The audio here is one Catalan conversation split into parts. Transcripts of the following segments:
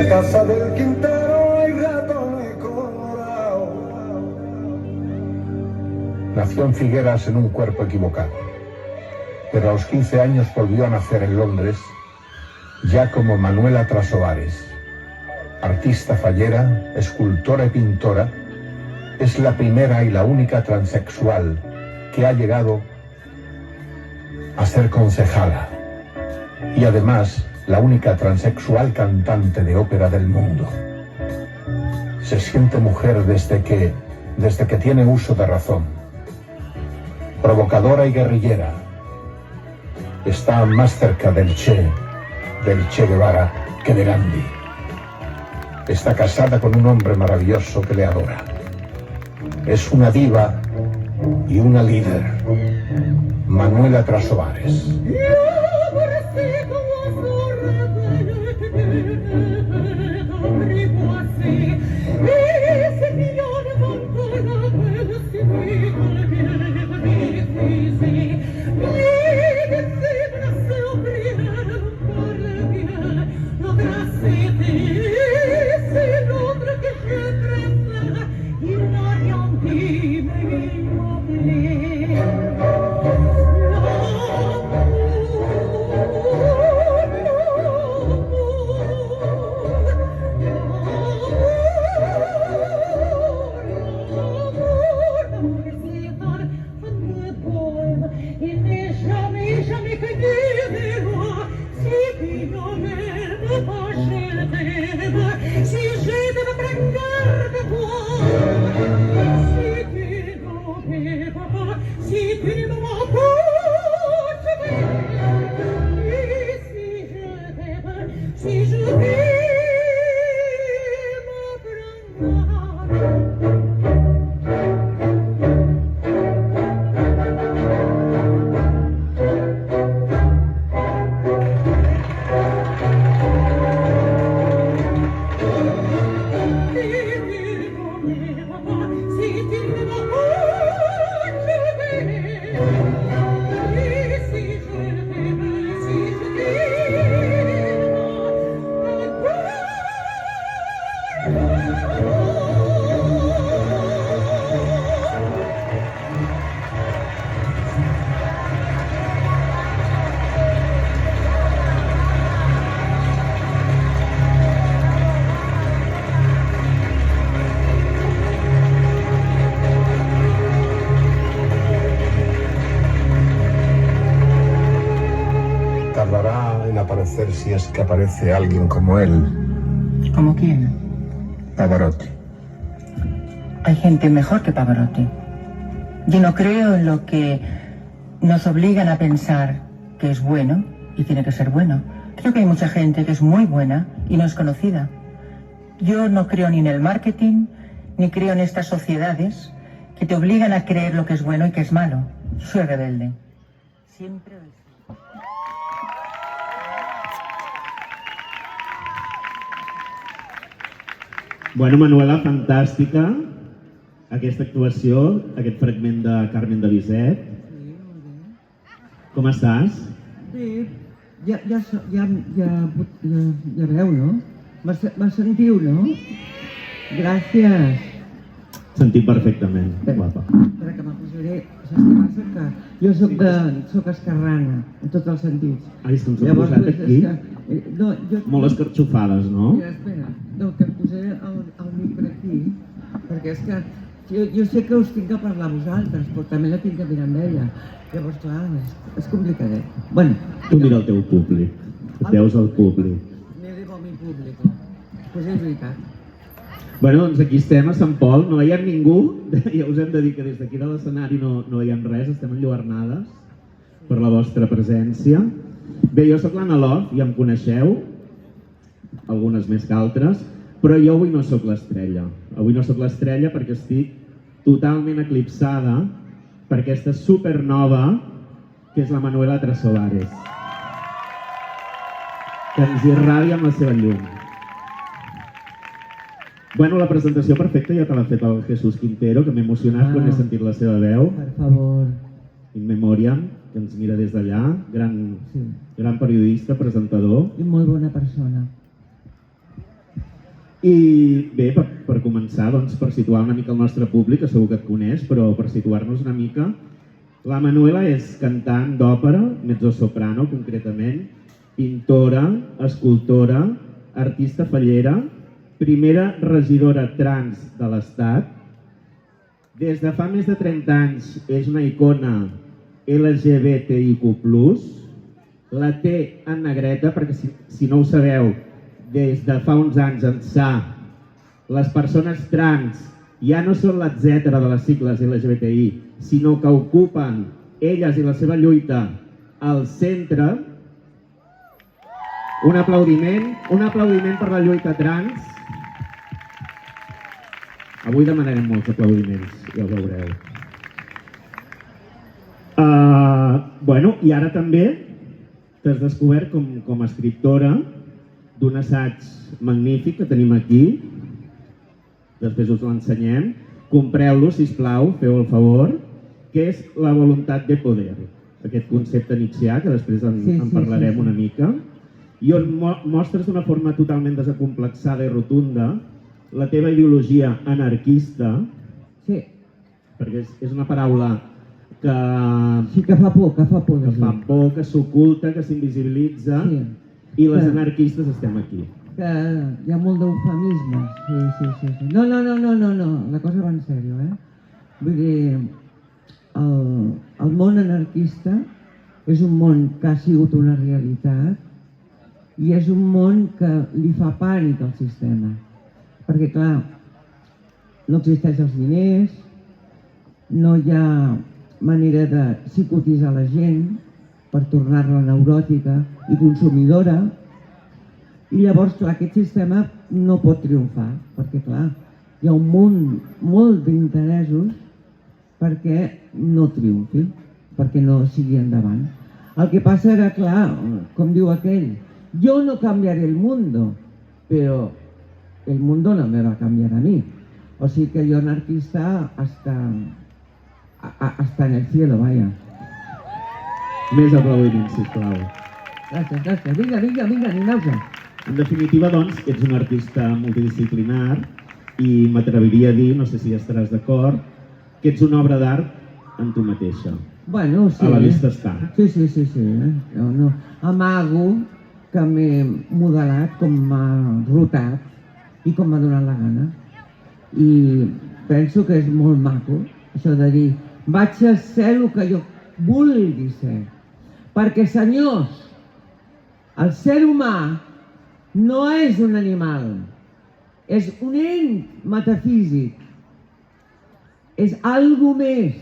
la casa del Quintero hay ratones colorados. Nació en Figueras en un cuerpo equivocado, pero a los 15 años volvió a nacer en Londres, ya como Manuela Trasobares. Artista fallera, escultora y pintora, es la primera y la única transexual que ha llegado a ser concejala y además la única transexual cantante de ópera del mundo. Se siente mujer desde que tiene uso de razón. Provocadora y guerrillera. Está más cerca del Che Guevara que de Gandhi. Está casada con un hombre maravilloso que le adora. Es una diva y una líder. Manuela Trasobares. Tardará en aparecer si es que aparece alguien como él. ¿Como quién? Pavarotti. Hay gente mejor que Pavarotti. Yo no creo en lo que nos obligan a pensar que es bueno y tiene que ser bueno. Creo que hay mucha gente que es muy buena y no es conocida. Yo no creo ni en el marketing, ni creo en estas sociedades que te obligan a creer lo que es bueno y que es malo. Yo soy rebelde. Siempre lo he sido. Bueno, Manuela, fantàstica aquesta actuació, aquest fragment de Carmen de Bizet. Sí, molt bé. Com estàs? Bé, ja veu, no? Me sentiu, no? Gràcies. Sentim perfectament, guapa. Espera, que me posaré... Saps què passa? Que jo soc esquerrana, en tots els sentits. Ai, és que ens hem posat aquí jo... molt escarxofades, no? Mira, espera, no, que em posaré el micro aquí, perquè és que jo sé que us tinc que parlar a vosaltres, però també la tinc que mirar amb ella. Llavors, clar, és complicadet. Bueno, Tu mira el teu públic, et veus el públic. me debo a mi público. Pues és veritat. Bueno, doncs aquí estem a Sant Pol, no veiem ningú, ja us hem de dir que des d'aquí de l'escenari no veiem res, estem enlluernades per la vostra presència. Bé, jo sóc l'Anna Love, ja em coneixeu, algunes més que altres, però jo avui no sóc l'estrella. Avui no sóc l'estrella perquè estic totalment eclipsada per aquesta supernova que és la Manuela Trasobares, que ens irradia amb la seva llum. Bueno, la presentació perfecta ja te l'ha fet el Jesús Quintero, que m'he emocionat quan he sentit la seva veu. Per favor. In memoriam, que ens mira des d'allà, gran periodista, presentador. I molt bona persona. I bé, per començar, doncs, per situar una mica el nostre públic, que segur que et coneix, però per situar-nos una mica, la Manuela és cantant d'òpera, mezzosoprano concretament, pintora, escultora, artista fallera, primera regidora trans de l'Estat. Des de fa més de 30 anys és una icona LGBTIQ+, la té en negreta, perquè si no ho sabeu, des de fa uns anys ençà, les persones trans ja no són l'etcètera de les sigles LGBTI, sinó que ocupen elles i la seva lluita al centre. Un aplaudiment per la lluita trans. Avui demanarem molts aplaudiments, ja ho veureu. I ara també t'has descobert com a escriptora d'un assaig magnífic que tenim aquí. Després us l'ensenyem. Compreu-lo, sisplau, feu el favor, que és La voluntat de poder. Aquest concepte nietzscheà, que després en parlarem una mica. I on mostres d'una forma totalment desacomplexada i rotunda la teva ideologia anarquista. Sí. Perquè és una paraula que... Sí, que fa por. Que fa por, que s'oculta, que s'invisibilitza. Sí. I les anarquistes estem aquí. Que hi ha molt d'eufemismes. Sí. No, la cosa va en sèrio, Vull dir, el món anarquista és un món que ha sigut una realitat i és un món que li fa pànic al sistema. Perquè, clar, no existeix els diners, no hi ha manera de psicotitzar la gent per tornar-la neuròtica i consumidora. I llavors, clar, aquest sistema no pot triomfar, perquè, clar, hi ha un munt molt d'interessos perquè no triomfi, perquè no sigui endavant. El que passa era, clar, com diu aquell, yo no cambiaré el mundo, pero el mundo no me va a cambiar a mí. O sigui que jo anarquista hasta en el cielo, vaya. Més aplaudiments, sisplau. Gràcies. Vinga, anem-nos-en. En definitiva, doncs, ets un artista multidisciplinar i m'atreviria a dir, no sé si hi estaràs d'acord, que ets una obra d'art en tu mateixa. Bueno, sí. A la vista està. Sí. No. Amago que m'he modelat com m'ha rotat i com m'ha donat la gana. I penso que és molt maco, això de dir, vaig a ser el que jo vulgui ser. Perquè, senyors, el ser humà no és un animal, és un ent metafísic, és algo més.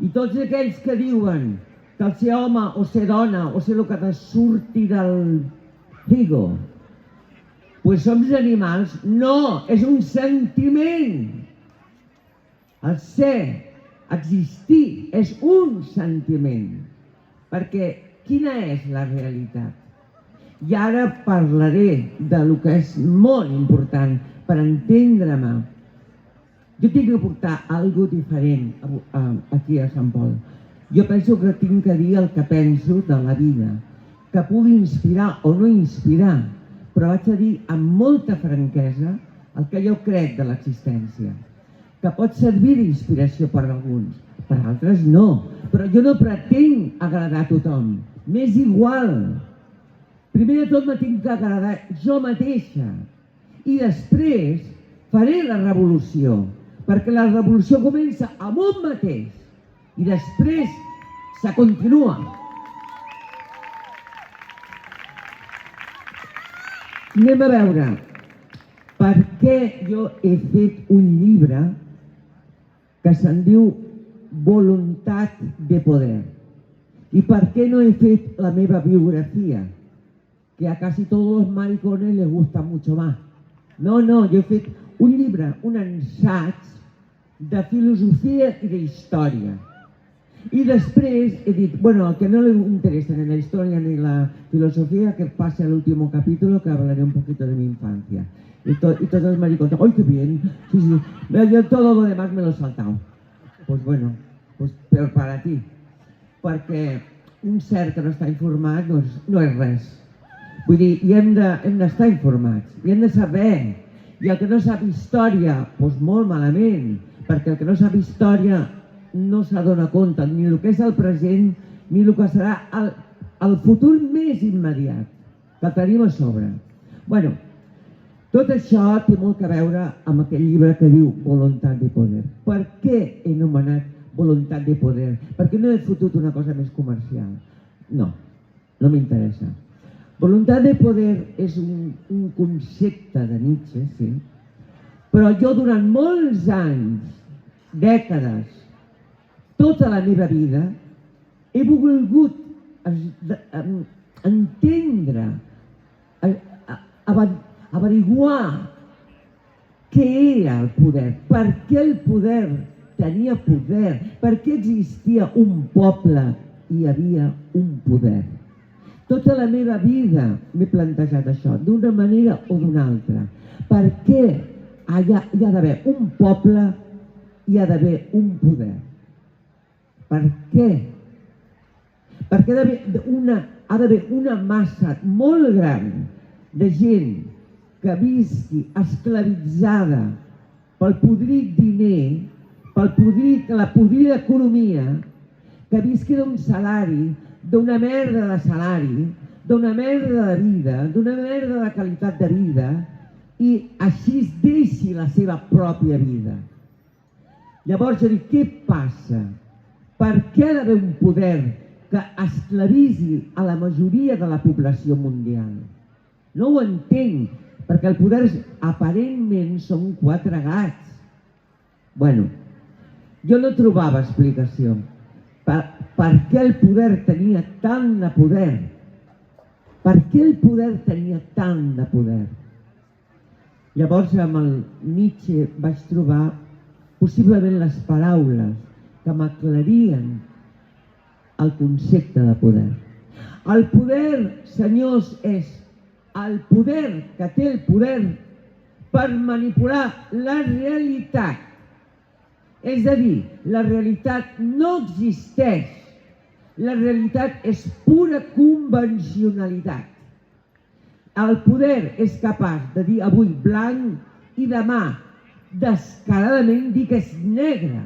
I tots aquells que diuen que el ser home o ser dona o ser el que te surti del ego, pues som animals. No, és un sentiment. El ser, existir, és un sentiment. Perquè quina és la realitat? I ara parlaré de lo que és molt important per entendre-me. Jo tinc que portar alguna cosa diferent aquí a Sant Pol. Jo penso que tinc que dir el que penso de la vida, que pugui inspirar o no inspirar, però vaig a dir amb molta franquesa el que jo crec de l'existència, que pot servir d'inspiració per alguns, per altres no, però jo no pretenc agradar a tothom, m'és igual. Primer de tot me tinc que agradar jo mateixa i després faré la revolució, perquè la revolució comença amb un mateix i després se continua. Anem a veure per què jo he fet un llibre que se'n diu Voluntat de poder i per què no he fet la meva biografia, que a casi todos los maricones les gusta mucho más. No, jo he fet un llibre, un ensaig de filosofia i d'història. I després he dit, bueno, al que no le interesa ni la historia ni la filosofía, que pase al último capítulo, que hablaré un poquito de mi infancia. Y todos los maricones, ¡ay, qué bien! Sí, yo todo lo demás me lo he saltado. Pues bueno, pues peor para ti. Perquè un cert que no està informat no és res. Vull dir, i hem d'estar informats, i hem de saber I el que no sap història, doncs molt malament, perquè el que no sap història no s'adona compte ni el que és el present ni el que serà el futur més immediat, que tenim a sobre. Bueno, tot això té molt a veure amb aquell llibre que diu Voluntat de Poder. Per què he anomenat Voluntat de Poder? Perquè no he fotut una cosa més comercial. No, no m'interessa. Voluntat de Poder és un concepte de Nietzsche, sí, però jo durant molts anys, dècades, tota la meva vida, he volgut entendre, averiguar què era el poder, per què el poder tenia poder, per què existia un poble i hi havia un poder. Tota la meva vida m'he plantejat això, d'una manera o d'una altra. Per què hi ha d'haver un poble i hi ha d'haver un poder? Per què? Perquè ha d'haver una massa molt gran de gent que visqui esclavitzada pel podrit diner, per la podrida economia, que visqui d'un salari, d'una merda de salari, d'una merda de vida, d'una merda de qualitat de vida, i així es deixi la seva pròpia vida. Llavors jo dic, què passa? Per què ha d'haver un poder que esclavitzi a la majoria de la població mundial? No ho entenc, perquè el poder aparentment són 4 gats. Bueno, jo no trobava explicació. Per què el poder tenia tant de poder? Per què el poder tenia tant de poder? Llavors amb el Nietzsche vaig trobar possiblement les paraules que m'aclarien el concepte de poder. El poder, senyors, és el poder que té el poder per manipular la realitat. És a dir, la realitat no existeix. La realitat és pura convencionalitat. El poder és capaç de dir avui blanc i demà descaradament dir que és negre.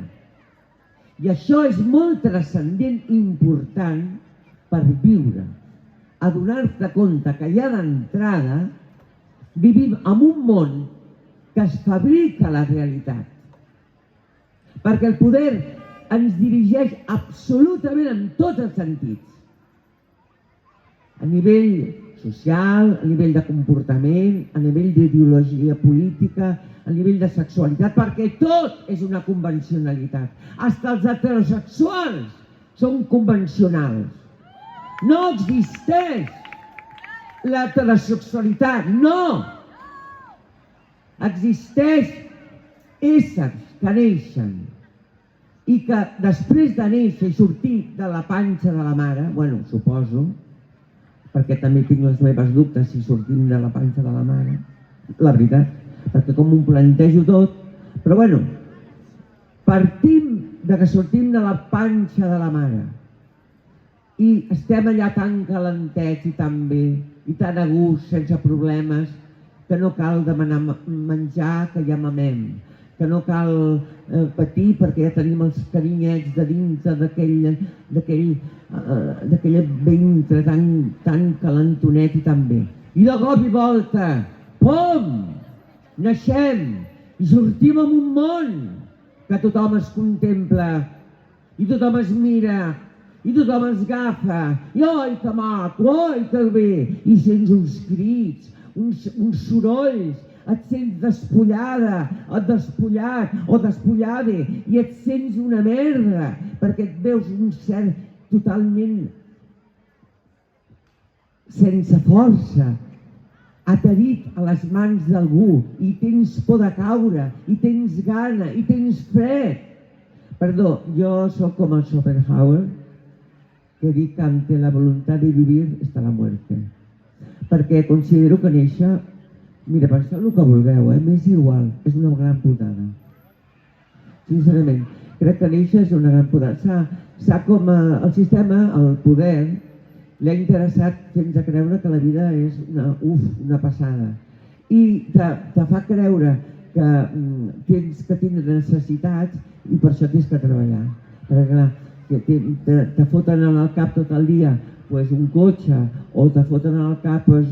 I això és molt transcendent i important per viure. Adonar-te compte que ja d'entrada vivim en un món que es fabrica la realitat. Perquè el poder ens dirigeix absolutament en tots els sentits. A nivell social, a nivell de comportament, a nivell d'ideologia política, a nivell de sexualitat, perquè tot és una convencionalitat. Fins els heterosexuals són convencionals. No existeix l'heterosexualitat, no! Existeix éssers que neixen i que després de néixer i sortir de la panxa de la mare, bueno, suposo, perquè també tinc les meves dubtes si sortim de la panxa de la mare, la veritat, perquè com m'ho plantejo tot, però bueno, partim de que sortim de la panxa de la mare i estem allà tan calentets i tan bé, i tan a gust, sense problemes, que no cal demanar menjar, que ja mamem, que no cal patir perquè ja tenim els carinyets de dintre d'aquell ventre tan calentonet i tan bé. I de cop i volta, pum, naixem i sortim en un món que tothom es contempla i tothom es mira i tothom es agafa i oi que maco, oi que bé, i sents uns crits, uns sorolls, et sents despullada, et despullat o despullada i et sents una merda perquè et veus un cert totalment sense força, adherit a les mans d'algú i tens por de caure i tens gana i tens fred. Perdó, jo sóc com el Schopenhauer que dic que ante la voluntat de vivir està la muerte, perquè considero que néixer, mira, penseu el que vulgueu, m'és igual, és una gran putada. Sincerament, crec que néixer és una gran putada. S'ha com el sistema, el poder, l'ha interessat fins a creure que la vida és una passada. i te fa creure que tens que tindre necessitats i per això tens que treballar. Perquè clar, te foten en el cap tot el dia un cotxe o te foten en el cap el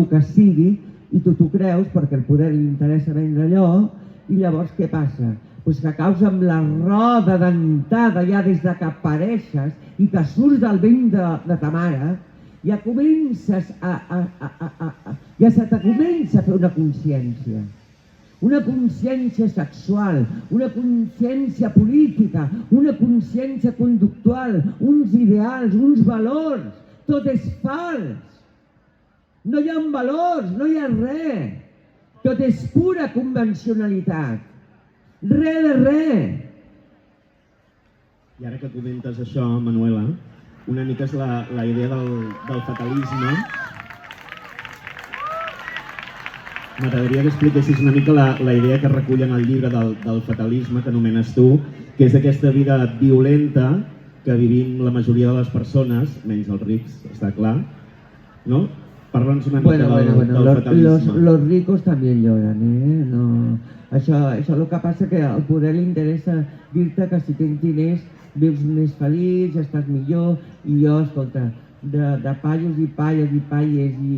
que sigui i tu t'ho creus perquè el poder li interessa vendre allò i llavors què passa? Que caus amb la roda dentada ja des de que apareixes i que surts del ventre de ta mare, ja comences ja se te comença a fer una consciència sexual, una consciència política, una consciència conductual, uns ideals, uns valors, tot és fals. No hi ha valors, no hi ha res, tot és pura convencionalitat. Res de res. I ara que comentes això, Manuela, una mica és la idea del fatalisme. M'agradaria que expliquessis una mica la idea que recullen al llibre del fatalisme que anomenes tu, que és aquesta vida violenta que vivim la majoria de les persones, menys els rics, està clar, no? Parla'ns una mica del fatalisme. Los ricos también lloran, No. Això el que passa que al poder li interessa dir-te que si tens diners vius més feliç, estàs millor, i jo, escolta, de payos i payas i payes i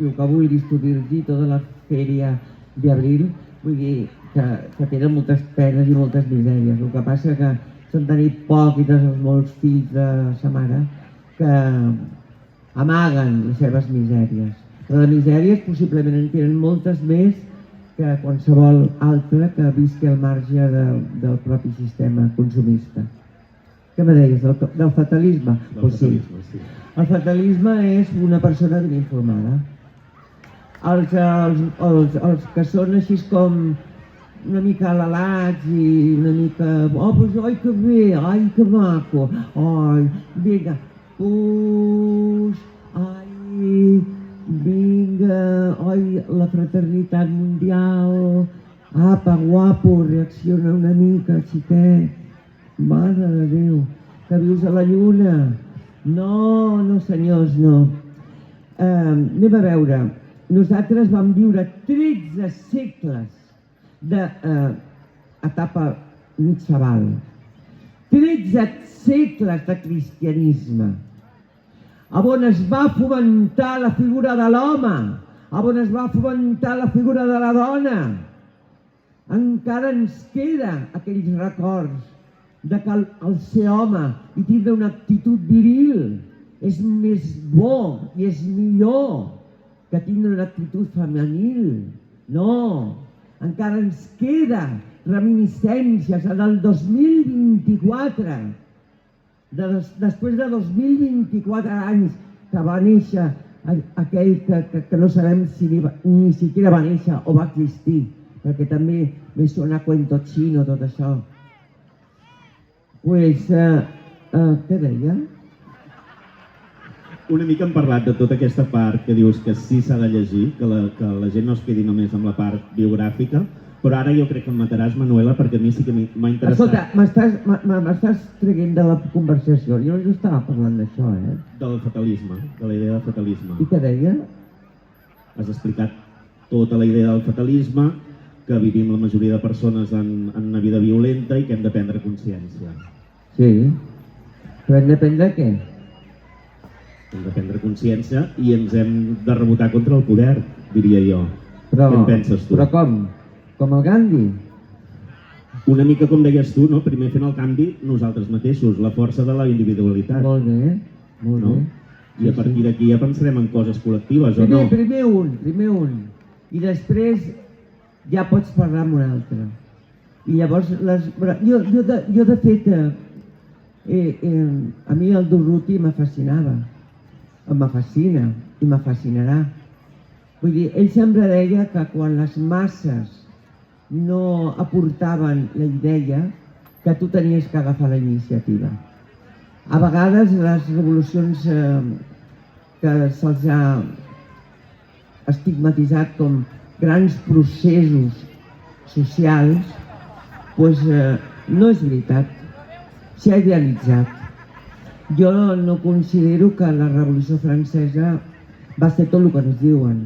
el que vulguis tu dir-hi, tota la fèria d'abril, vull dir que tenen moltes penes i moltes misèries. El que passa que són tan hipòcrites els molts fills de sa mare que amaguen les seves misèries. Però de misèries possiblement en tenen moltes més que qualsevol altre que visqui al marge del propi sistema consumista. Què me deies, del fatalisme? Doncs sí. El fatalisme és una persona ben informada. Els que són així com una mica alalats i una mica... Oh, doncs, ai, que bé, ai, que maco, ai, vinga, ai, vinga, ai, la fraternitat mundial, apa, guapo, reacciona una mica, xiquet, mare de Déu, que vius a la lluna. No, no senyors, no. Anem a veure, nosaltres vam viure 13 segles d'etapa mitjaval, 13 segles de cristianisme, on es va fomentar la figura de l'home, on es va fomentar la figura de la dona. Encara ens queda aquells records de que el ser home i tindre una actitud viril és més bo i és millor que tindre una actitud femenil. No, encara ens queda reminiscències en el 2024, després de 2024 anys que va néixer aquell que no sabem si ni siquiera va néixer o va existir, perquè també me suena cuento chino tot això. Pues, què deia? Una mica hem parlat de tota aquesta part que dius que sí s'ha de llegir, que la gent no es quedi només amb la part biogràfica, però ara jo crec que em mataràs, Manuela, perquè a mi sí que m'ha interessat. Escolta, m'estàs traient de la conversació, jo no estava parlant d'això, Del fatalisme, de la idea del fatalisme. I què deia? Has explicat tota la idea del fatalisme, que vivim la majoria de persones en una vida violenta i que hem de prendre consciència. Sí, però hem de prendre què? Hem de prendre consciència i ens hem de rebotar contra el poder, diria jo. Què en penses tu? Però com? Com el Gandhi? Una mica com deies tu, no? Primer fent el canvi nosaltres mateixos, la força de la individualitat. Molt bé, molt bé. I a partir d'aquí ja pensarem en coses col·lectives, o no? Primer un. I després ja pots parlar amb un altre. I llavors, jo de fet, a mi el Durruti me fascinava, me fascina i me fascinarà. Vull dir, ell sempre deia que quan les masses no aportaven la idea, que tu tenies que agafar la iniciativa. A vegades les revolucions que se'ls ha estigmatitzat com grans processos socials, doncs no és veritat, s'ha idealitzat. Jo no considero que la Revolució Francesa va ser tot el que ens diuen.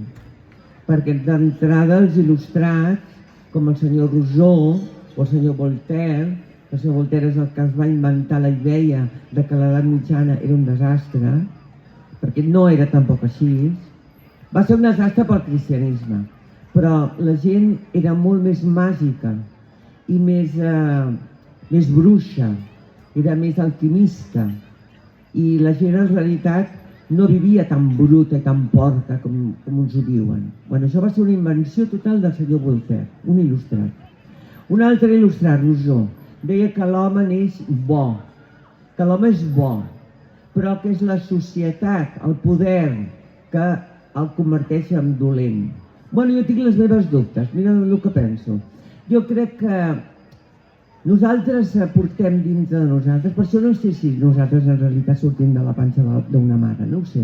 perquè d'entrada els il·lustrats, com el senyor Rousseau o el senyor Voltaire, el senyor Voltaire és el que es va inventar la idea de que l'edat mitjana era un desastre, perquè no era tampoc així, va ser un desastre pel cristianisme, però la gent era molt més màgica i més bruixa, era més alquimista, i la gent en realitat no vivia tan bruta i tan porca com ens ho diuen. Bueno, això va ser una invenció total del senyor Voltaire, un il·lustrat. Un altre il·lustrat, Rousseau, deia que l'home neix bo, que l'home és bo, però que és la societat, el poder, que el converteix en dolent. Bueno, jo tinc les meves dubtes, mira el que penso. Jo crec que nosaltres portem dins de nosaltres, per això no sé si nosaltres en realitat sortim de la panxa d'una mare, no ho sé.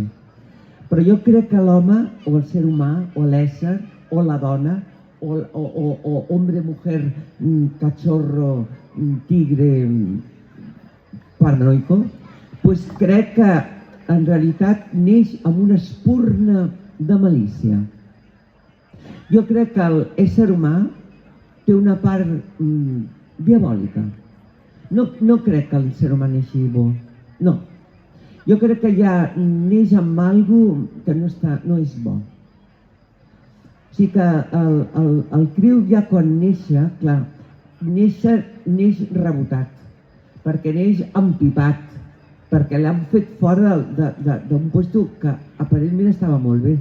Però jo crec que l'home, o el ser humà, o l'ésser, o la dona, o hombre, mujer, cachorro, tigre, paranoico, pues crec que en realitat neix amb una espurna de malícia. Jo crec que l'ésser humà té una part diabòlica. No crec que l'ésser humà neixi bo, no. Jo crec que ja neix amb alguna cosa que no és bo. O sigui que el criu ja quan néixer, clar, neix rebotat, perquè neix empipat, perquè l'han fet fora d'un lloc que aparentment estava molt bé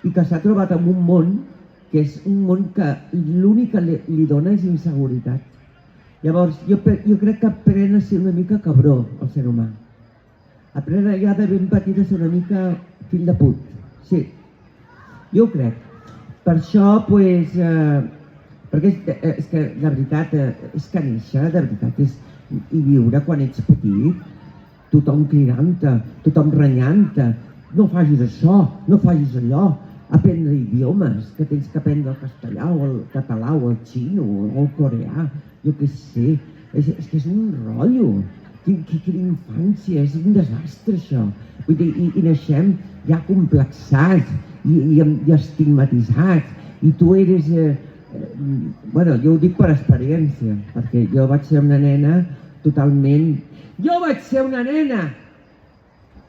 i que s'ha trobat en un món que és un món que l'únic que li dona és inseguretat. Llavors, jo crec que aprèn a ser una mica cabró, el ser humà. Aprèn ja de ben petit a ser una mica fill de put. Sí, jo ho crec. Per això, doncs, perquè és que, de veritat, és que néixer, de veritat, i viure quan ets petit, tothom cridant-te, tothom renyant-te, no facis això, no facis allò, aprendre idiomes, que tens que aprendre el castellà o el català o el xino o el coreà, jo què sé, és que és un rotllo, quina infància, és un desastre això. Vull dir, i naixem ja complexats i estigmatitzats, i tu eres... Bueno, jo ho dic per experiència, perquè jo vaig ser una nena totalment... Jo vaig ser una nena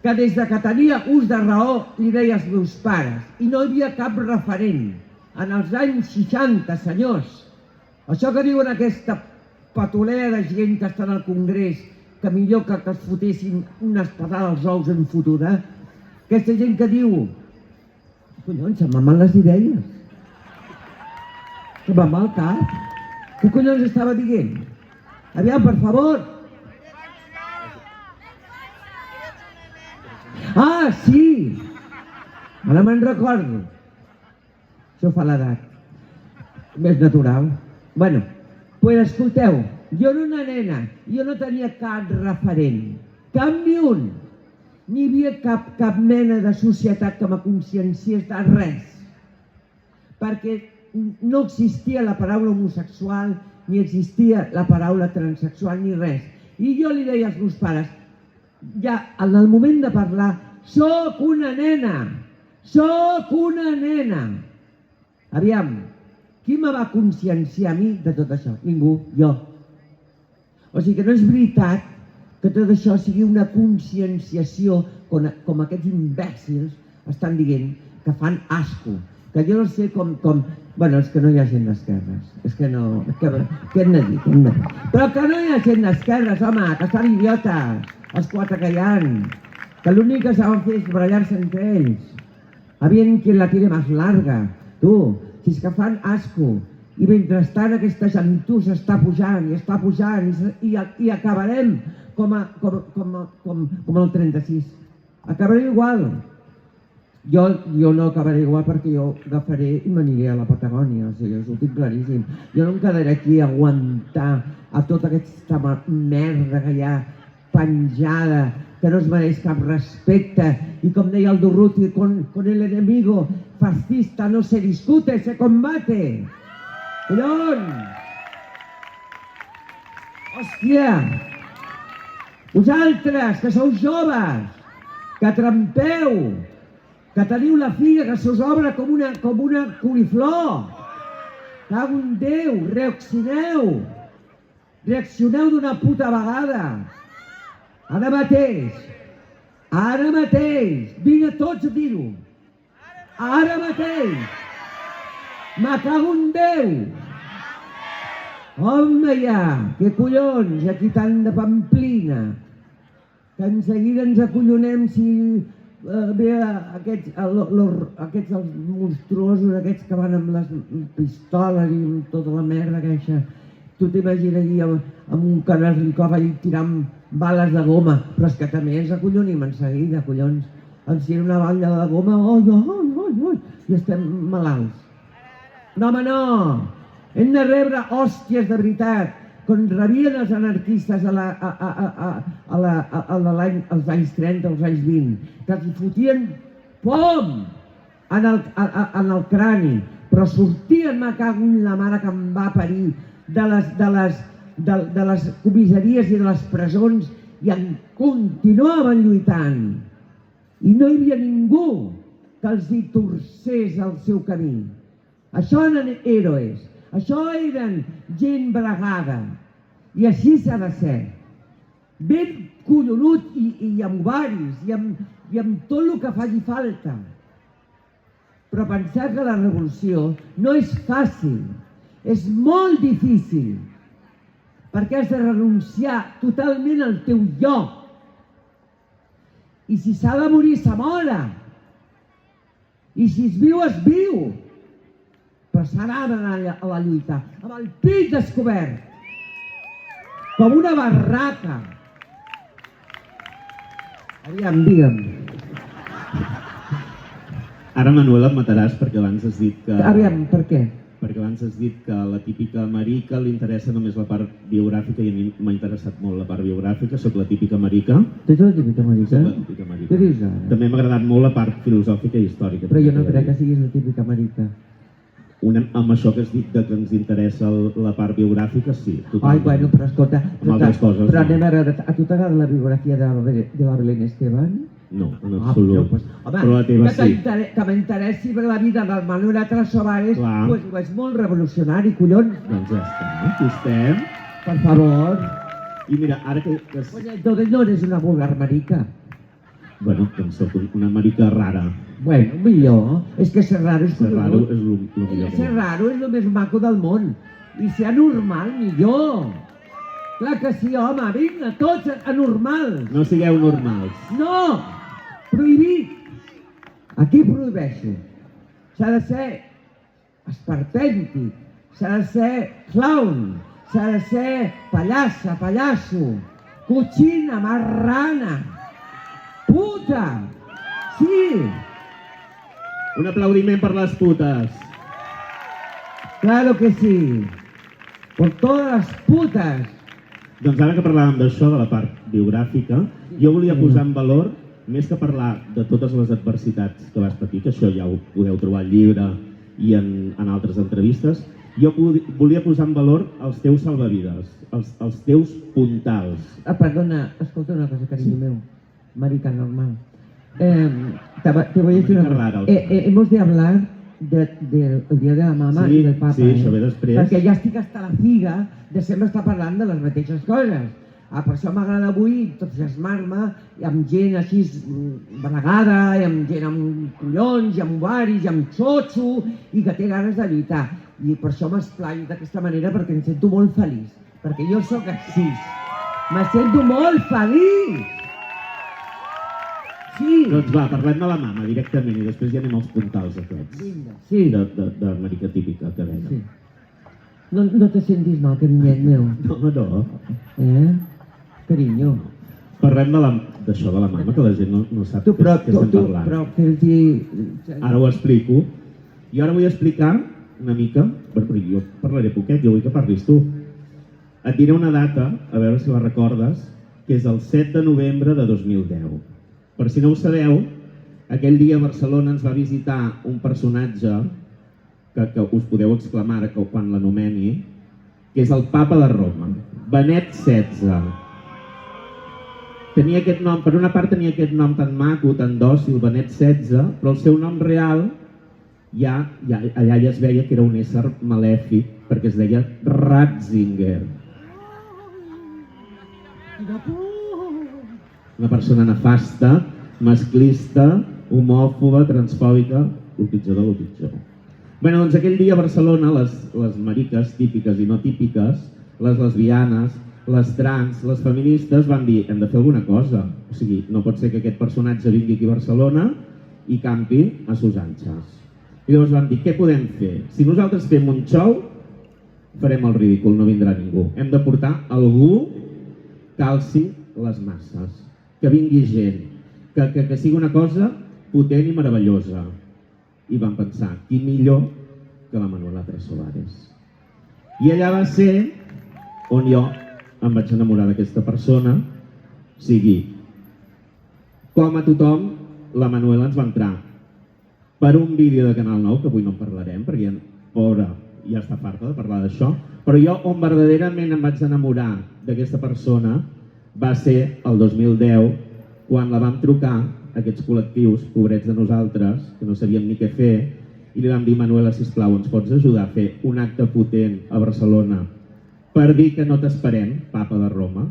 que des de que tenia ús de raó li deia als meus pares, i no hi havia cap referent. En els anys 60, senyors, això que diuen aquesta patolea de gent que està al Congrés, que millor que es fotessin una espadada als ous en fotuda, aquesta gent que diu, collons, se'm van mal les idees, se'm van mal el cap, què collons estava dient? Aviam, per favor. Ah, sí! Ara me'n recordo. Això fa l'edat. Més natural. Bueno, doncs escolteu, jo era una nena, jo no tenia cap referent, cap ni un. Ni hi havia cap mena de societat que m'aconscienciés de res. Perquè no existia la paraula homosexual, ni existia la paraula transsexual, ni res. I jo li deia als meus pares, ja en el moment de parlar, soc una nena, soc una nena. Aviam, qui me va conscienciar a mi de tot això? Ningú, jo. O sigui que no és veritat que tot això sigui una conscienciació com aquests imbècils estan dient que fan asco. Que jo no sé com... Bueno, és que no hi ha gent d'esquerres. És que no... Què hem de dir? Però que no hi ha gent d'esquerres, home, que estan idiotes, els quatre que hi ha. Que l'únic que saben fer és barallar-se entre ells. Aviam qui la tira més larga. Tu, si és que fan asco. I mentrestant aquesta gentussa està pujant i acabarem com el 36. Acabarem igual. Jo no acabaré igual perquè jo agafaré i m'aniré a la Patagònia, o sigui, us ho tinc claríssim. Jo no em quedaré aquí a aguantar a tota aquesta merda que hi ha penjada, que no es mereix cap respecte, i com deia el Durruti, con el enemigo fascista no se discute, se combate. Collons! Hòstia! Vosaltres, que sou joves, que trempeu, que teniu la figa que se us obre com una coliflor. Cago en Déu, reaccioneu! Reaccioneu d'una puta vegada! Ara mateix! Vinga tots a dir-ho! Ara mateix! Me cago en Déu! Home ja, que collons, aquí tant de pamplina, que en seguida ens acollonem si ve aquests els monstruosos aquests que van amb les pistoles i amb tota la merda queixa. Tu t'imaginaries amb un Kalashnikov allà tirant bales de goma, però és que també ens acollonim en seguida, collons. Ens tira una balla de goma, i estem malalts. No, home, no! Hem de rebre hòsties de veritat, com rebien els anarquistes als anys 30, als anys 20, que els fotien pom en el crani, però sortien, me cago en la mare que em va parir, de les comissaries i de les presons i en continuaven lluitant. I no hi havia ningú que els hi torcés el seu camí. Això eren héroes, això eren gent bregada. I així s'ha de ser. Ben collonut i amb ovaris i amb tot el que faci falta. Però pensar que la revolució no és fàcil, és molt difícil, perquè has de renunciar totalment al teu jo. I si s'ha de morir, se mora. I si es viu, es viu. Però s'ha d'anar a la lluita, amb el pit descobert, com una barraca. Aviam, digue'm. Ara, Manuel, em mataràs perquè abans has dit que... Aviam, per què? Perquè abans has dit que a la típica marica li interessa només la part biogràfica i a mi m'ha interessat molt la part biogràfica, soc la típica marica. Tu ets la típica marica? Soc la típica marica. Què dius ara? També m'ha agradat molt la part filosòfica i històrica. Però jo no crec que siguis la típica marica. Amb això que has dit que ens interessa la part biogràfica, sí. Ai, bueno, però escolta... Amb altres coses, però no. anem a veure, a tu t'agrada la biografia de la Belén Esteban? No, en absolut. Pues, home, però la teva sí. Que m'interessi la vida del Manuel Trasobares, pues és molt revolucionari, collons. Doncs ja està, aquí estem. Per favor. I mira, ara que... Pues entonces no eres una vulgar marica. Bueno, doncs soc una marica rara. Bueno, millor. És que ser raro és Ser raro és el millor. Ser raro és el més maco del món. I ser anormal, millor. Clar que sí, home, vinga, tots anormals. No sigueu normals. No! Prohibit! Aquí prohibeixo. S'ha de ser esperpèntic, s'ha de ser clown, s'ha de ser pallassa, pallasso, cochina, marrana, puta! Sí! Un aplaudiment per les putes. Claro que sí. Por todas las putas. Doncs ara que parlàvem d'això, de la part biogràfica, jo volia posar en valor, més que parlar de totes les adversitats que vas patir, que això ja ho podeu trobar al llibre i en altres entrevistes, jo volia posar en valor els teus salvavides, els teus puntals. Perdona, escolta una cosa, carinyo meu, marica normal. Te voy a decir una cosa. Hemos de hablar del Dia de la Mama i del Papa. Sí, això ve després. Perquè ja estic hasta la figa de sempre estar parlant de les mateixes coses. Per això m'agrada avui entusiasmar-me amb gent així bregada, i amb gent amb collons, i amb ovaris, i amb xotxo, i que té ganes de lluitar. I per això m'esplaio d'aquesta manera, perquè em sento molt feliç. Perquè jo sóc així. Me sento molt feliç! Sí! Doncs va, parlem de la mama directament i després ja anem als puntals aquests. Sí. De marica típica que deia. Sí. No te sentis mal, carinyet meu. No. Carinyo. Parlem d'això de la mama, que la gent no sap què estem parlant. Però ara ho explico. I ara vull explicar una mica, perquè jo parlaré poquet, jo vull que parlis tu. Et diré una data, a veure si la recordes, que és el 7 de novembre de 2010. Per si no ho sabeu, aquell dia a Barcelona ens va visitar un personatge que us podeu exclamar quan l'anomeni, que és el Papa de Roma, Benet XVI. tenia aquest nom, per una part tenia aquest nom tan maco, tan dòcil, Benet XVI, però el seu nom real allà ja es veia que era un ésser malèfic, perquè es deia Ratzinger. Una persona nefasta, masclista, homòfoba, transfòbica, el pitjor de lo pitjor. Bé, doncs aquell dia a Barcelona les mariques típiques i no típiques, les lesbianes, les trans, les feministes van dir hem de fer alguna cosa. O sigui, no pot ser que aquest personatge vingui aquí a Barcelona i campi a sus anxes. I llavors van dir, què podem fer? Si nosaltres fem un show, farem el ridícul, no vindrà ningú. Hem de portar algú que alci les masses, que vingui gent, que sigui una cosa potent i meravellosa. I van pensar, qui millor que la Manuela Trasobares. I allà va ser on jo em vaig enamorar d'aquesta persona. O sigui, com a tothom, la Manuela ens va entrar per un vídeo de Canal 9, que avui no en parlarem, perquè pobra ja està farta de parlar d'això, però jo on verdaderament em vaig enamorar d'aquesta persona va ser el 2010, quan la vam trucar, aquests col·lectius, pobrets de nosaltres, que no sabíem ni què fer, i li vam dir, Manuela, sisplau, ens pots ajudar a fer un acte potent a Barcelona per dir que no t'esperem, papa de Roma?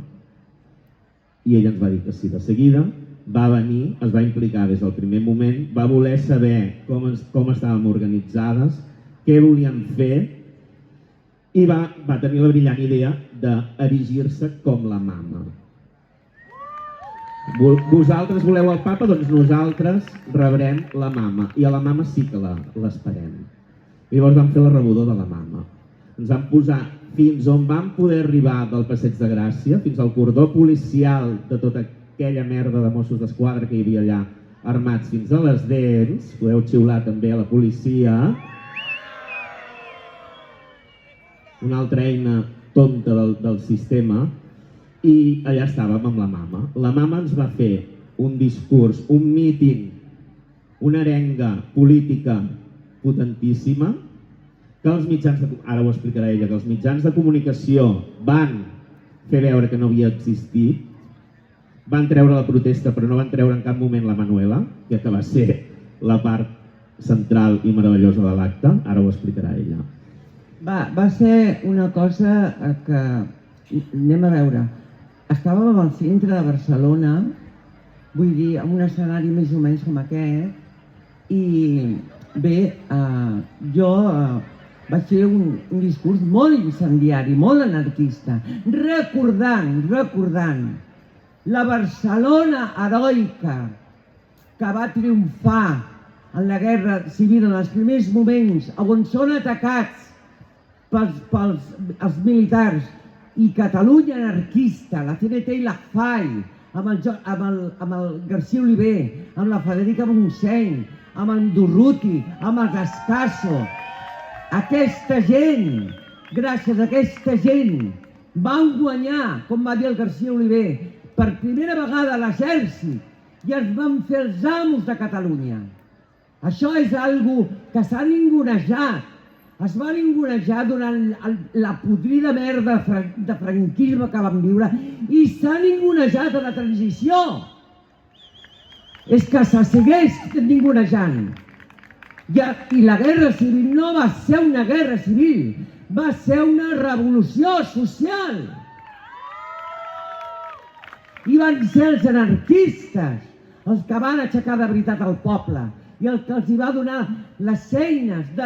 I ella ens va dir que sí de seguida, va venir, es va implicar des del primer moment, va voler saber com estàvem organitzades, què volíem fer, i va tenir la brillant idea d'erigir-se com la mama. Vosaltres voleu el papa? Doncs nosaltres rebrem la mama, i a la mama sí que l'esperem. I llavors vam fer la rebuda de la mama. Ens vam posar fins on vam poder arribar del Passeig de Gràcia, fins al cordó policial de tota aquella merda de Mossos d'Esquadra que hi havia allà, armats fins a les dents, podeu xiular també a la policia. Una altra eina tonta del sistema, i allà estàvem amb la mama. La mama ens va fer un discurs, un míting, una arenga política potentíssima, que els mitjans, ara ho explicarà ella, que els mitjans de comunicació van fer veure que no havia existit, van treure la protesta però no van treure en cap moment la Manuela, que va ser la part central i meravellosa de l'acte, ara ho explicarà ella. Va ser una cosa que, anem a veure, estàvem al centre de Barcelona, vull dir, en un escenari més o menys com aquest, i bé, jo vaig fer un discurs molt incendiari, molt anarquista, recordant la Barcelona heroica que va triomfar en la guerra civil en els primers moments, on són atacats pels militars, i Catalunya anarquista, la CNT i la FAI, amb el García Oliver, amb la Federica Montseny, amb en Durruti, amb el Descasso. Aquesta gent, gràcies a aquesta gent, van guanyar, com va dir el García Oliver, per primera vegada l'exèrcit i es van fer els amos de Catalunya. Això és algo que s'ha ningunejat. Es va ningunejar durant la podrida merda de franquisme que vam viure i s'ha ningunejat a la transició. És que se segueix ningunejant. I la guerra civil no va ser una guerra civil, va ser una revolució social. I van ser els anarquistes els que van aixecar de veritat el poble i el que els va donar les eines de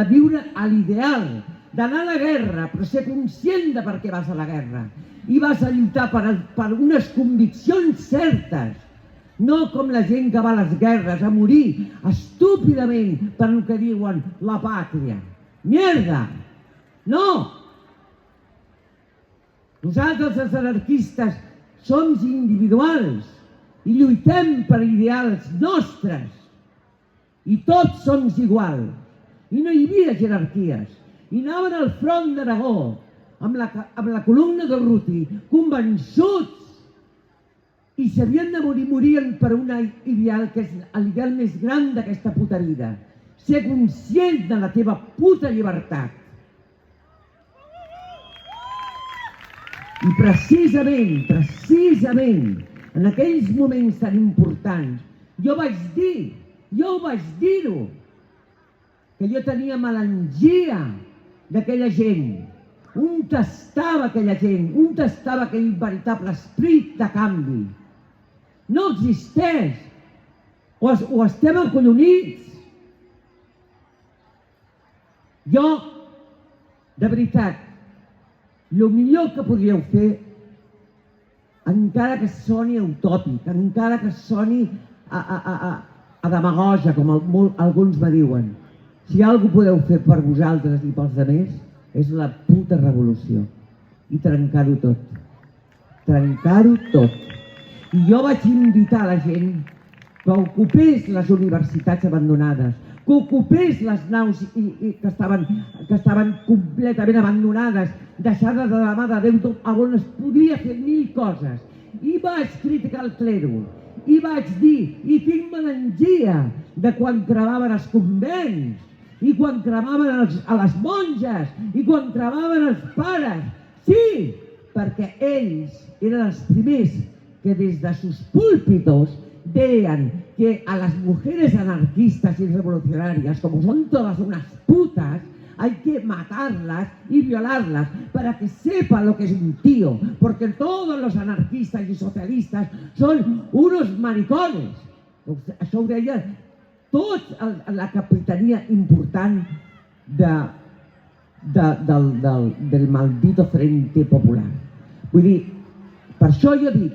viure a l'ideal, d'anar a la guerra, però ser conscient de per què vas a la guerra. I vas a lluitar per unes conviccions certes, no com la gent que va a les guerres a morir estúpidament per el que diuen la pàtria. Mierda! No! Nosaltres, els anarquistes, som individuals i lluitem per ideals nostres. I tots som iguals. I no hi havia jerarquies. I anaven al front d'Aragó amb la columna del Ruti, convençuts. I s'havien de morien per un ideal que és l'ideal més gran d'aquesta puta vida. Ser conscient de la teva puta llibertat. I precisament, en aquells moments tan importants, jo vaig dir-ho, que jo tenia melangia d'aquella gent. On estava aquella gent? On estava aquell veritable esperit de canvi? No existeix. O estem acollonits. Jo, de veritat, el millor que podríeu fer, encara que soni utòpic, encara que soni a demagogia, com alguns me diuen, si alguna cosa podeu fer per vosaltres i pels altres, és la puta revolució. I trencar-ho tot. Trencar-ho tot. I jo vaig invitar a la gent que ocupés les universitats abandonades, que ocupés les naus que estaven completament abandonades, deixades de la mà de Déu, on es podia fer 1000 coses. I vaig criticar el clero, i vaig dir, i tinc melangia de quan cremaven els convents, i quan cremaven a les monges, i quan cremaven els pares. Sí, perquè ells eren els primers que des de sus púlpitos deien que a las mujeres anarquistas y revolucionarias, como son todas unas putas, hay que matarlas y violarlas para que sepan lo que es un tío, porque todos los anarquistas y socialistas son unos maricones. Això ho deia tota la capitania important del maldito Frente Popular. Vull dir, per això jo dic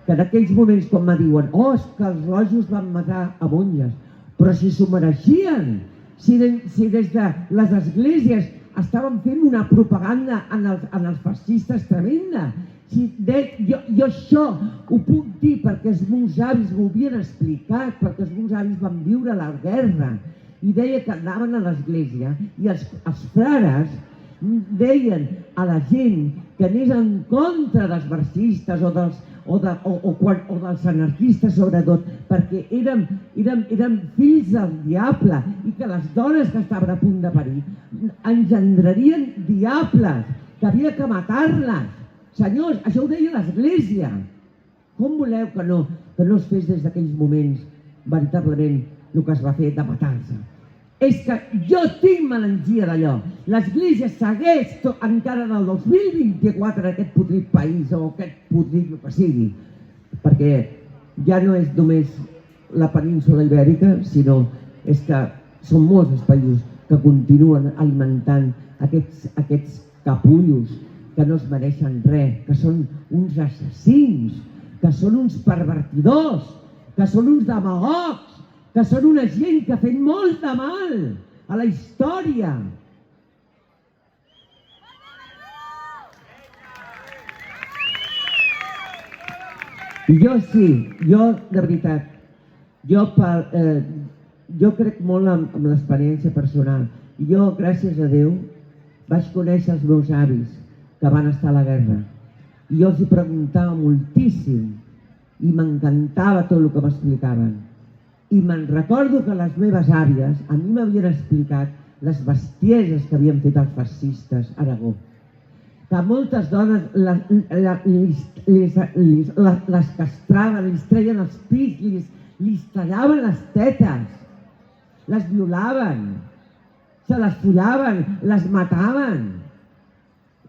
que en aquells moments quan me diuen és que els rojos van matar a monges, però si s'ho mereixien, si des de les esglésies estaven fent una propaganda en els fascistes tremenda. Jo això ho puc dir perquè els meus avis m'ho havien explicat, perquè els meus avis van viure la guerra i deia que anaven a l'església i els frares deien a la gent que anés en contra dels marxistes o dels anarquistes sobretot, perquè eren fills del diable i que les dones que estaven a punt de parir engendrarien diables, que havia que matar-les. Senyors, això ho deia l'Església. Com voleu que no es fes des d'aquells moments veritablement el que es va fer de matar-se? És que jo tinc melangia d'allò. L'Església segueix encara en el 2024 en aquest podrit país o aquest podrit el que sigui, perquè ja no és només la península ibèrica, sinó és que són molts els països que continuen alimentant aquests capullos que no es mereixen res, que són uns assassins, que són uns pervertidors, que són uns demagogs, que són una gent que ha fet molt de mal a la història. I jo sí, jo de veritat, jo crec molt en l'experiència personal. I jo, gràcies a Déu, vaig conèixer els meus avis que van estar a la guerra. I jo els hi preguntava moltíssim i m'encantava tot el que m'explicaven. I me'n recordo que les meves àvies a mi m'havien explicat les bestieses que havien fet els fascistes a Aragó. Que moltes dones les castraven, les treien els pits, les tallaven les tetes, les violaven, se les follaven, les mataven.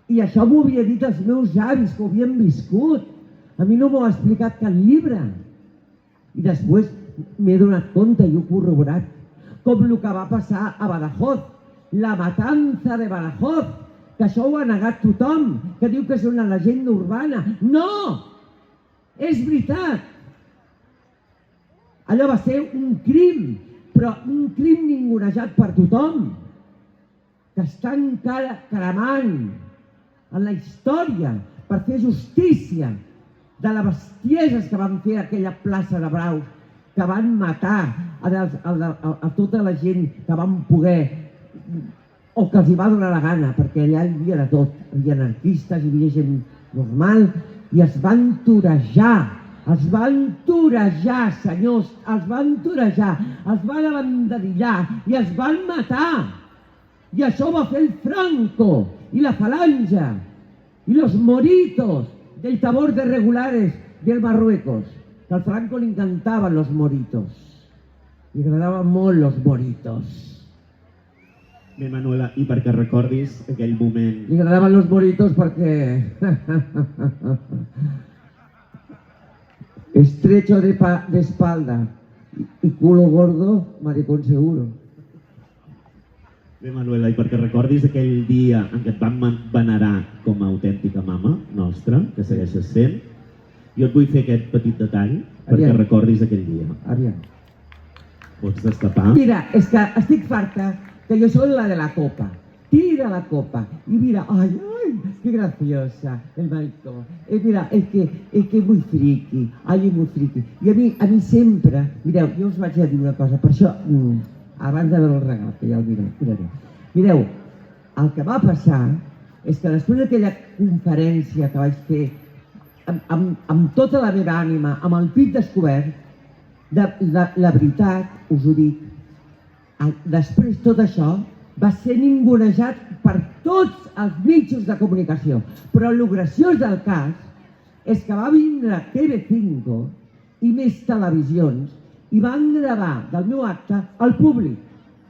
I això m'ho havia dit els meus avis, que ho havien viscut. A mi no m'ho ha explicat cap llibre. I després m'he donat compte i ho he corroborat, com el que va passar a Badajoz, la matança de Badajoz, que això ho ha negat tothom, que diu que és una llegenda urbana. No! És veritat! Allò va ser un crim, però un crim ningunejat per tothom, que està encara cremant en la història per fer justícia de les bestieses que van fer a aquella plaça de Braus, que van matar a tota la gent que van poder o que els hi va donar la gana, perquè allà hi havia de tot, hi havia anarquistes, hi havia gent normal, i es van torejar, senyors, els van torejar, els van abanderillar i els van matar. I això ho va fer el Franco i la Falange. y los moritos del tabor de regulares del Marruecos, que al Franco li encantaven los moritos, li agradaven molt los moritos. Bé, Manuela, i perquè recordis aquell moment... Li agradaven los moritos perquè... estrecho de espalda y culo gordo, maricón seguro. Bé, Manuela, i perquè recordis aquell dia en què et vam venerar com a autèntica mama nostra, que segueixes sent, jo et vull fer aquest petit detall perquè recordis aquell dia. Aviam. Pots destapar? Mira, és que estic farta que yo soy la de la copa. Tira la copa y mira, ay, qué graciosa el maricón. Mira, es que es muy friki, ay, es muy friki. I a mi sempre, mireu, jo us vaig a dir una cosa, per això, abans de veure el regal, que ja el miraré. Mireu, el que va passar és que després d'aquella conferència que vaig fer amb tota la meva ànima, amb el pit descobert, la veritat, us ho dic, després tot això va ser ningunejat per tots els mitjans de comunicació. Però el graciós del cas és que va vindre TV5 i més televisions i van gravar del meu acte al públic.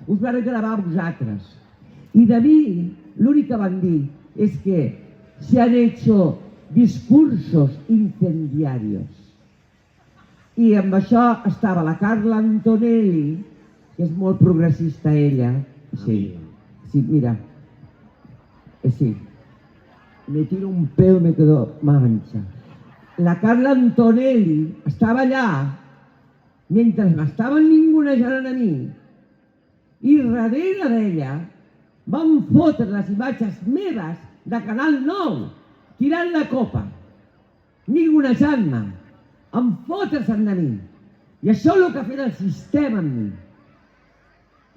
Us van gravar a vosaltres. I de mi l'únic que van dir és que se han hecho discursos incendiarios. I amb això estava la Carla Antonelli, que és molt progressista ella. Sí, mira. Sí. Me tiro un pelo, me quedo mancha. La Carla Antonelli estava allà mentre m'estaven ningunejant a mi i darrere d'ella van fotre les imatges meves de Canal 9 tirant la copa, ningunejant-me, amb fotre-se'n de mi. I això és el que ha fet el sistema amb mi.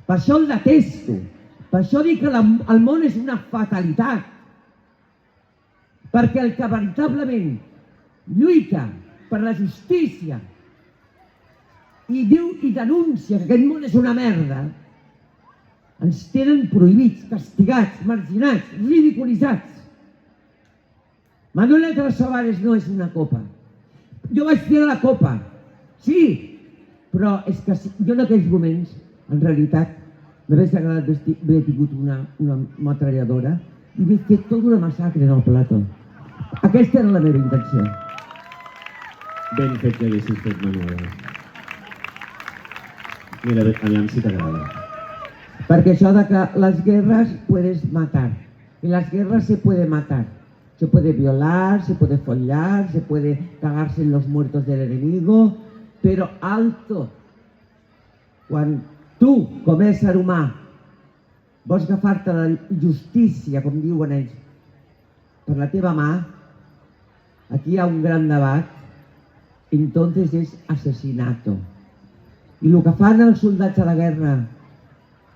Per això el detesto. Per això dic que el món és una fatalitat. Perquè el que veritablement lluita per la justícia i diu i denuncia que aquest món és una merda, ens tenen prohibits, castigats, marginats, ridiculitzats. Manuela Trasobares no és una copa. Jo vaig fer la copa, sí, però és que jo en aquells moments, en realitat, m'hagués agradat haver tingut una metralladora i haver fet tota una massacre en el plató. Aquesta era la meva intenció. Ben fet que haguessis fet, Manuela. Mira, aviam si t'agrada. Perquè això de que les guerres puedes matar. En las guerras se puede matar. Se puede violar, se puede follar, se puede cagarse en los muertos del enemigo, però alto. Quan tu, com a ésser humà, vols agafar-te la justícia, com diuen ells, per la teva mà, aquí hi ha un gran debat, entonces és asesinato. I el que fan els soldats a la guerra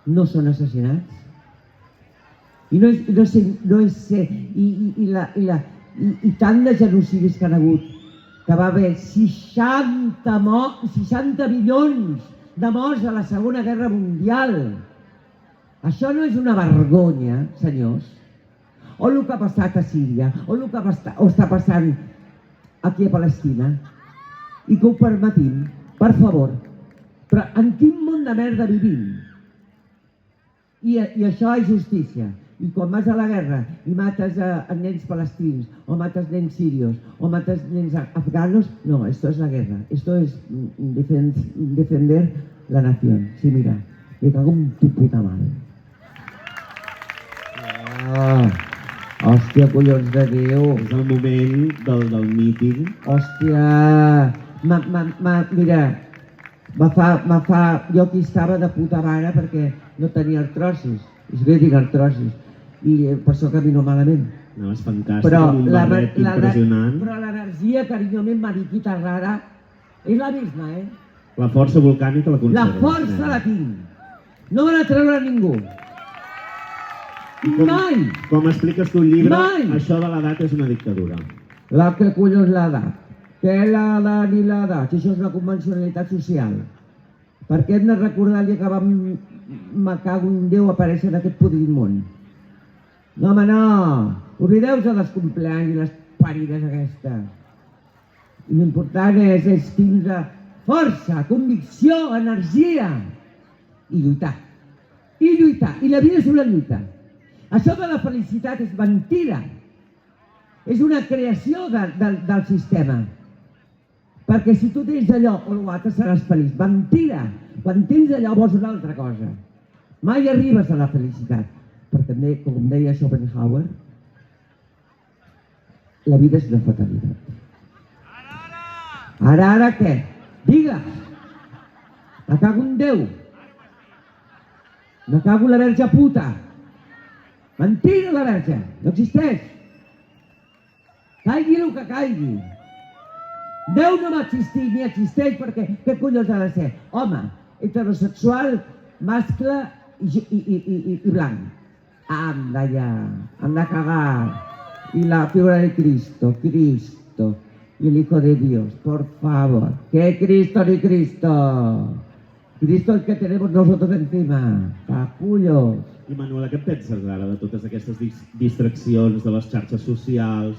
no són assassinats. I tant de genocidis que han hagut, que va haver 60 milions de morts a la Segona Guerra Mundial. Això no és una vergonya, senyors? O el que ha passat a Síria, o el que està passant aquí a Palestina, i que ho permetim, per favor. Però en quin món de merda vivim? I això és justícia. I quan vas a la guerra i mates nens palestins, o mates nens sirios, o mates nens afganos, no, esto es la guerra. Esto es defender la nación. Sí, mira, me cago en tu puta madre. Hòstia, collons de Déu. És el moment del míting. Hòstia, mira, jo aquí estava de puta mare perquè no tenia artrosis. És que tinc artrosis. I per això camino malament. No, és fantàstic, amb un barret impressionant. Però l'energia, carinyo, mariquita rara, és la misma, eh? La força volcànica la conserves. La força la tinc. No me la treurà ningú. Mai! Com expliques tu el llibre, Mai! això de l'edat és una dictadura. La que collons l'edat? Què l'edat ni l'edat? Si això és una convencionalitat social. Perquè hem de recordar el dia que vam, me cago en Déu, aparèixer en aquest podrit món. No, home, no! Oblideu-vos dels compleanys i les parides aquestes. I l'important és tindre força, convicció, energia i lluitar. I lluitar. I la vida és una lluita. Això de la felicitat és mentida. És una creació del sistema. Perquè si tu tens allò o l'altre seràs feliç. Mentida! Quan tens allò vols una altra cosa. Mai arribes a la felicitat. Perquè, com deia Schopenhauer, la vida és una fatalitat. Ara què? Digues! Me cago en Déu! Me cago en la verge puta! Mentida la verge! No existeix! Caigui el que caigui! Déu no va existir ni existeix perquè què collons ha de ser? Home, heterosexual, mascle i blanc. Anda ja, anda a cagar. Y la figura de Cristo, Cristo, y el Hijo de Dios, por favor. ¿Qué Cristo ni Cristo? Cristo el que tenemos nosotros encima, capullos. I Manuela, què penses ara de totes aquestes distraccions de les xarxes socials,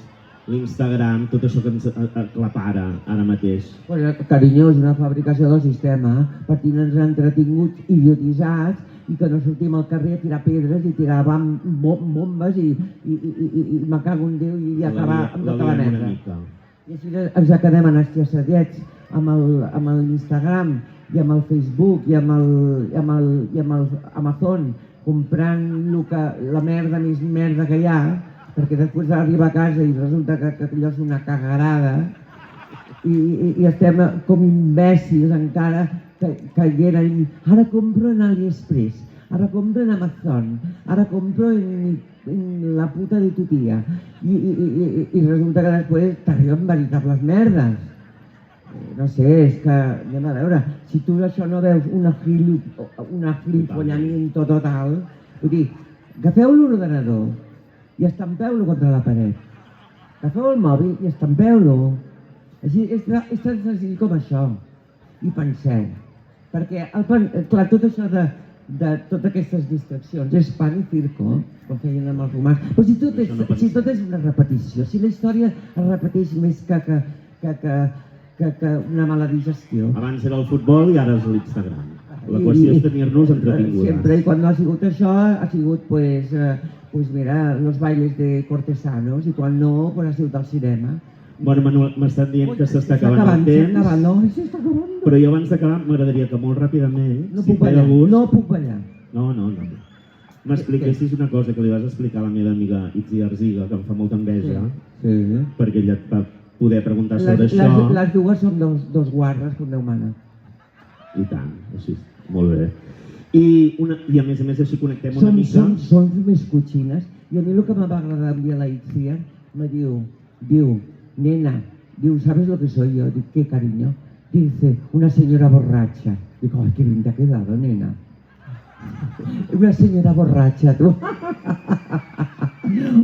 l'Instagram, tot això que ens aclapara ara mateix? Pues, carinyo, és una fabricació del sistema per tenir-nos entretinguts, idiotitzats, i que no sortim al carrer a tirar pedres i tirar bombes i me cago en Déu i acabar amb tota la merda. I així ens quedem anestesiats amb l'Instagram i amb el Facebook i amb el Amazon comprant la merda més merda que hi ha, perquè després d'arribar a casa i resulta que allò és una cagarada i estem com imbècils encara caient en... Ara compro en AliExpress, ara compro en Amazon, ara compro en la puta de tu tia i resulta que després t'arriben veritables merdes. No sé, és que anem a veure, si tu això no veus una fliponyamiento total, vull dir, agafeu l'ordenador i estampeu-lo contra la paret. Agafeu el mòbil i estampeu-lo. Així és tan senzill com això. I penseu, perquè, clar, tot això de totes aquestes distraccions és pan i circo, com feien amb els romans. Però si tot és una repetició, si la història es repeteix més que una mala digestió. Abans era el futbol i ara és l'Instagram. La qüestió és tenir-nos entretingudes. Sempre, i quan no ha sigut això, ha sigut, pues mira, los bailes de cortesanos, i quan no, pues ha sigut el cinema. Bueno, Manuel, m'estan dient que s'està acabant el temps, però jo abans d'acabar m'agradaria que molt ràpidament, no puc ballar. No. M'expliquessis una cosa que li vas explicar a la meva amiga Itziar Arziga, que em fa molta enveja, perquè ella et va poder preguntar sobre això. Les dues són dos guarres, com Déu mana. I tant, així, molt bé. I a més així connectem una mica... Són més cotxines, i a mi el que m'va agradar amb la Itziar, me diu, nena, ¿sabes lo que soy yo? Digo, ¿qué, cariño? Dice, una señora borracha. Digo, ay, qué bien te ha quedado, nena. Una señora borracha, tú.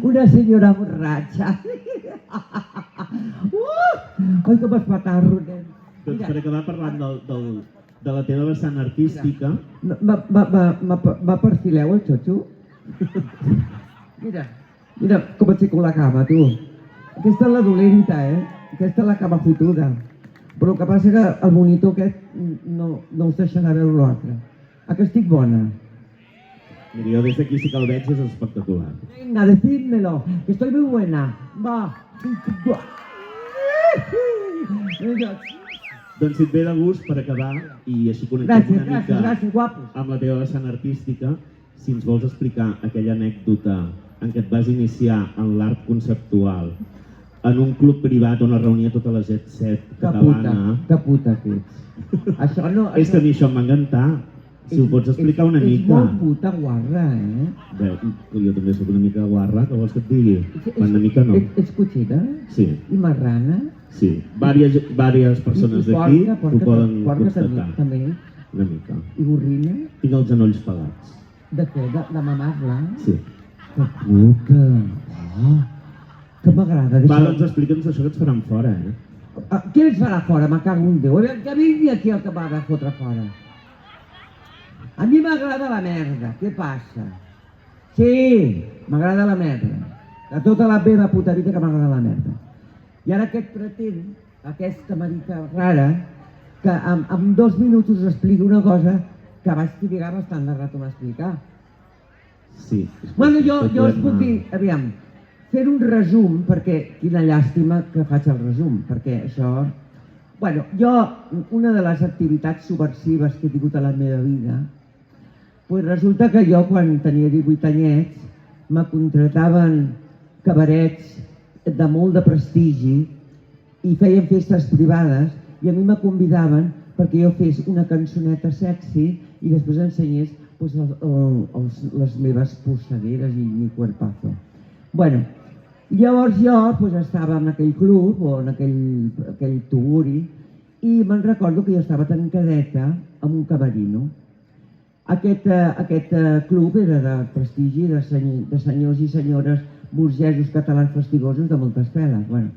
Una señora borracha. Ai, com es patarro, nen. Doncs per acabar parlant de la teva vessant artística... M'aperfileu el xotxo? Mira com aixeco la cama, tu. Aquesta és la dolenta, Aquesta és la cama fotuda. Però el que passa és que el monitor aquest no us deixarà veure l'altre. A que estic bona? Mira, jo des d'aquí sí que el veig, és espectacular. Venga, decídmelo, que estoy muy buena. Va. Doncs si et ve de gust, per acabar, i així connectem una mica amb la teva vessant artística, si ens vols explicar aquella anècdota en què et vas iniciar en l'art conceptual, en un club privat on es reunia tota la jet set catalana... Que puta que ets. Això no... És que a mi això em va encantar. Si ho pots explicar una mica... És molt puta guarra, Bé, jo també soc una mica guarra, que vols que et digui? Una mica no. Ets cotxera? Sí. I marrana? Sí. Vàries persones d'aquí ho poden constatar. També? Una mica. I gorrina? Tinc els genolls pelats. De què? De mamar-la? Sí. Que puta! Que m'agrada. Va, doncs explica'ns això que ens faran fora, Qui ens farà fora? Me cago en Déu. Que vingui aquí el que m'ha de fotre fora. A mi m'agrada la merda. Què passa? Sí, m'agrada la merda. De tota la meva puta vida que m'agrada la merda. I ara aquest pretén, aquesta marica rara, que en 2 minuts us expliqui una cosa que vaig trigar bastant de rato a explicar. Sí. Bueno, jo us puc dir, aviam, fer un resum, perquè quina llàstima que faig el resum, perquè això... Bueno, jo, una de les activitats subversives que he tingut a la meva vida, pues resulta que jo, quan tenia 18 anyets, me contrataven cabarets de molt de prestigi i feien festes privades i a mi me convidaven perquè jo fes una cançoneta sexy i després ensenyés pues, les meves polsegueres i mi cuerpazo. Bueno, llavors jo pues, estava en aquell club o en aquell tuguri i me'n recordo que jo estava tancadeta amb un camerino. Aquest club era de prestigi de senyors i senyores burgesos catalans fastigosos de moltes peles. Bueno,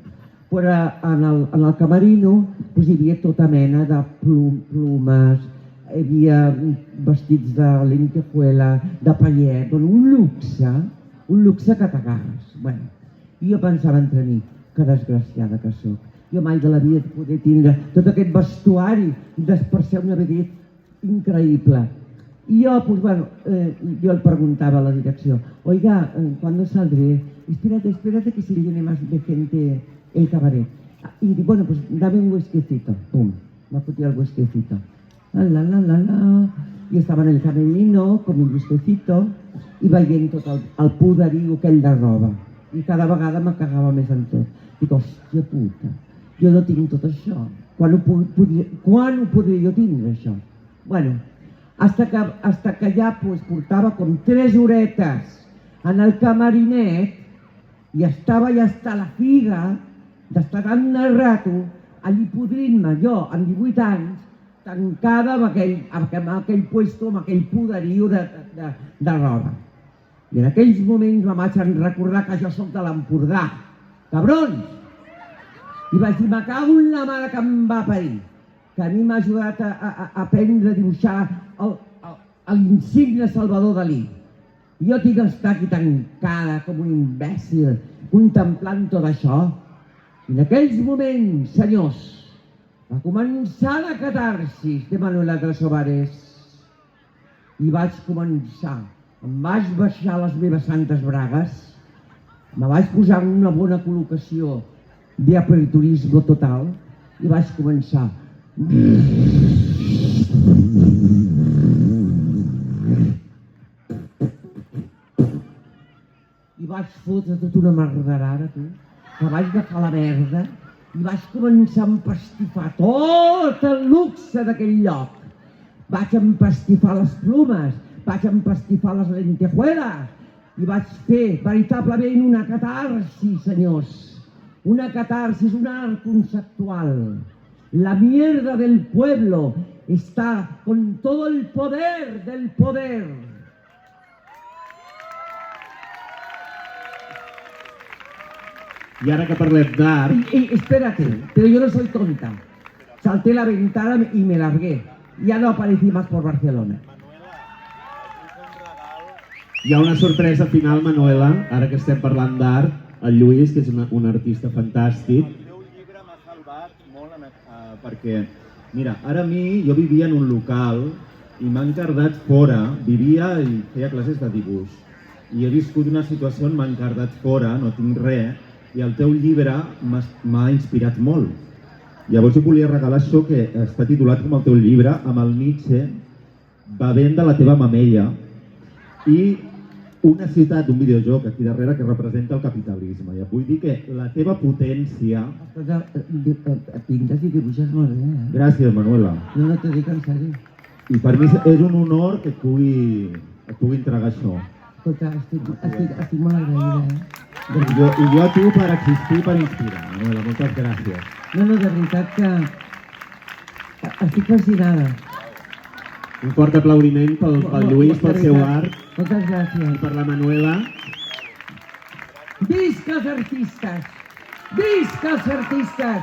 però en el camerino hi havia tota mena de plumes, hi havia vestits de lentejuela, de pallet, un luxe que t'agarres. Bueno, i jo pensava entre mi, que desgraciada que sóc. Jo mai de la vida poder tindre tot aquest vestuari i despercer una vedet increïble. Y yo, pues bueno, yo le preguntaba a la dirección, oiga, ¿cuándo saldré? Espérate que se llene más de gente el cabaret. Y bueno, pues dame un whiskycito. Pum, me fotia el whiskycito. Y estaba en el camerino con mi whiskycito i veient tot el poderío aquell de roba. I cada vegada me cagava més en tot. Dic, hòstia puta, jo no tinc tot això. Quan ho podré jo tindre, això? Bueno, hasta que ja pues, portava com 3 horetes en el camarinet i estava ja hasta la figa d'estar tant de rato allí podrint-me jo, amb 18 anys, tancada amb aquell puesto, amb aquell poderío de roba. I en aquells moments me vaig recordar que jo sóc de l'Empordà. Cabrons! I vaig dir, me cago en la mare que em va parir, que a mi m'ha ajudat a aprendre a dibuixar l'insigne Salvador Dalí. I jo tinc d'estar aquí tancada com un imbècil, contemplant tot això. I en aquells moments, senyors, va començar la catarsis de Manuela Trasobares. I vaig començar, em vaig baixar les meves santes bragues, me vaig posar en una bona col·locació d'aperiturisme total i vaig començar. I vaig fotre tota una merderada, tu, que vaig agafar la merda i vaig començar a empastifar tot el luxe d'aquell lloc. Vaig empastifar les plumes, vaig empastifar les lentejuelas i vaig fer veritablement una catarsis, senyors. Una catarsis, un art conceptual. La mierda del pueblo está con todo el poder del poder. I ara que parlem d'art... Espérate, pero yo no soy tonta. Salté la ventana y me largué. Ya no aparecí más por Barcelona. Hi ha una sorpresa final, Manuela, ara que estem parlant d'art. El Lluís, que és un artista fantàstic. El teu llibre m'ha salvat molt perquè, mira, ara a mi, jo vivia en un local i m'ha encardat fora, vivia i feia classes de dibuix. I he viscut una situació on m'ha encardat fora, no tinc res, i el teu llibre m'ha inspirat molt. Llavors jo volia regalar això que està titulat com el teu llibre, amb el Nietzsche, bevent de la teva mamella, i una ciutat d'un videojoc aquí darrere que representa el capitalisme. I vull dir que la teva potència... Escolta, pintes i dibuixes molt bé, eh? Gràcies, Manuela. Jo no t'ho dic en sèrio. I per mi és un honor que et pugui entregar això. Escolta, estic molt agraïda, eh? I jo a tu per existir i per inspirar, Manuela. Moltes gràcies. No, de veritat que... estic fascinada. Un fort aplaudiment pel Lluís, pel seu art. Moltes gràcies. I per la Manuela. Visca els artistes! Visca els artistes!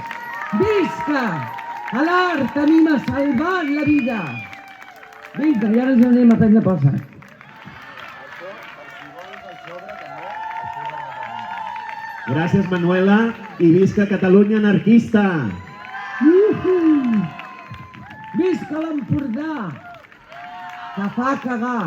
Visca! L'art a mi m'ha salvat la vida! Vinga, i ara ens anem a prendre pel sac. Gràcies, Manuela, i visca Catalunya anarquista! Visca l'Empordà, que fa cagar.